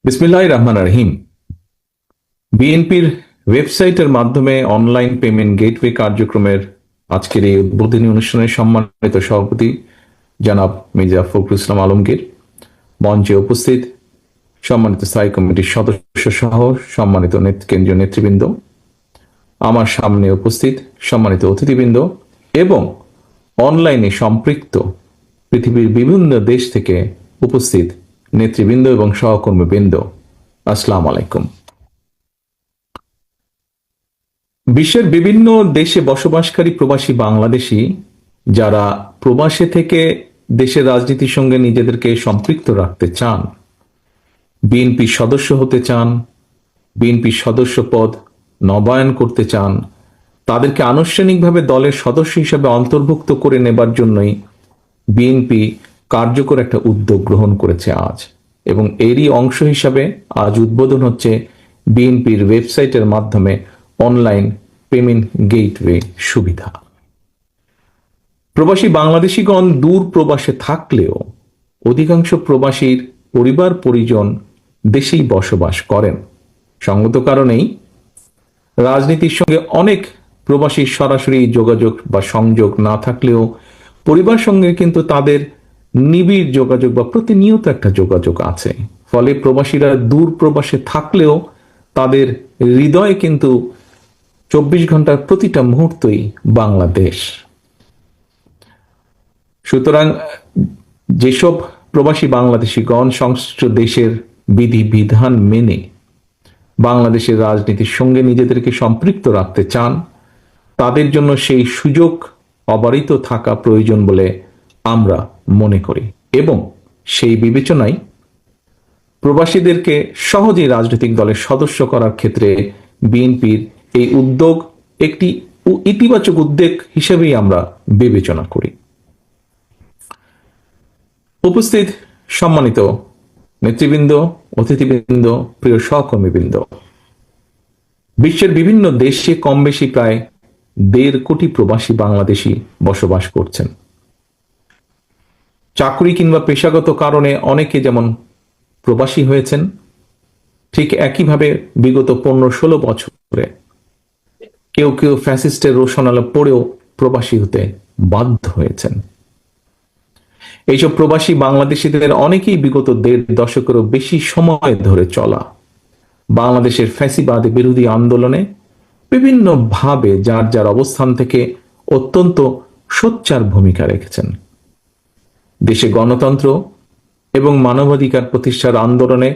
বিসমিল্লাহির রহমানির রহিম। বিএনপির ওয়েবসাইটের মাধ্যমে অনলাইন পেমেন্ট গেটওয়ে কার্যক্রমের আজকের এই উদ্বোধনী অনুষ্ঠানের সম্মানিত সভাপতি জনাব মির্জা ফখরুল ইসলাম আলমগীর, মঞ্চে উপস্থিত সম্মানিত স্থায়ী কমিটির সদস্য সহ সম্মানিত কেন্দ্রীয় নেতৃবৃন্দ, আমার সামনে উপস্থিত সম্মানিত অতিথিবৃন্দ এবং অনলাইনে সম্পৃক্ত পৃথিবীর বিভিন্ন দেশ থেকে উপস্থিত নেতৃবৃন্দ এবং সহকর্মীবৃন্দ, আসসালামু আলাইকুম। বিশ্বের বিভিন্ন দেশে বসবাসকারী প্রবাসী বাংলাদেশী যারা প্রবাসে থেকে দেশের রাজনীতির সঙ্গে নিজেদেরকে সম্পৃক্ত রাখতে চান, বিএনপির সদস্য হতে চান, বিএনপির সদস্য পদ নবায়ন করতে চান, তাদেরকে আনুষ্ঠানিকভাবে দলের সদস্য হিসেবে অন্তর্ভুক্ত করে নেবার জন্যই বিএনপি কার্যকর একটা উদ্যোগ গ্রহণ করেছে আজ, এবং এরই অংশ হিসাবে আজ উদ্বোধন হচ্ছে বিএনপির ওয়েবসাইটের মাধ্যমে অনলাইন পেমেন্ট গেটওয়ে সুবিধা। প্রবাসী বাংলাদেশিগণ দূর প্রবাসে থাকলেও অধিকাংশ প্রবাসীর পরিবার পরিজন দেশেই বসবাস করেন। সঙ্গত কারণেই রাজনীতির সঙ্গে অনেক প্রবাসীর সরাসরি যোগাযোগ বা সংযোগ না থাকলেও পরিবার সঙ্গে কিন্তু তাদের নিবিড় যোগাযোগ বা প্রতিনিয়ত একটা যোগাযোগ আছে। ফলে প্রবাসীরা দূর প্রবাসে থাকলেও তাদের হৃদয়ে কিন্তু 24 ঘন্টার প্রতিটা মুহূর্তই বাংলাদেশ। সুতরাং যেসব প্রবাসী বাংলাদেশিগণ সংশ্লিষ্ট দেশের বিধি বিধান মেনে বাংলাদেশের রাজনীতির সঙ্গে নিজেদেরকে সম্পৃক্ত রাখতে চান, তাদের জন্য সেই সুযোগ অবারিত থাকা প্রয়োজন বলে আমরা মনে করি, এবং সেই বিবেচনায় প্রবাসীদেরকে সহজেই রাজনৈতিক দলের সদস্য করার ক্ষেত্রে বিএনপির এই উদ্যোগ একটি ইতিবাচক উদ্যোগ হিসেবেই আমরা বিবেচনা করি। উপস্থিত সম্মানিত নেতৃবৃন্দ, অতিথিবৃন্দ, প্রিয় সহকর্মীবৃন্দ, বিশ্বের বিভিন্ন দেশে কম বেশি প্রায় 1.5 কোটি প্রবাসী বাংলাদেশি বসবাস করছেন। চাকরি কিংবা পেশাগত কারণে অনেকে যেমন প্রবাসী হয়েছেন, ঠিক একইভাবে বিগত 15-16 বছরে কেউ কেউ ফ্যাসিস্টের রোশনালে পড়েও প্রবাসী হতে বাধ্য হয়েছেন। এইসব প্রবাসী বাংলাদেশিদের অনেকেই বিগত 1.5 দশকেরও বেশি সময় ধরে চলা বাংলাদেশের ফ্যাসিবাদ বিরোধী আন্দোলনে বিভিন্নভাবে যার যার অবস্থান থেকে অত্যন্ত সোচ্চার ভূমিকা রেখেছেন। দেশে গণতন্ত্র এবং মানবাধিকার প্রতিষ্ঠার আন্দোলনে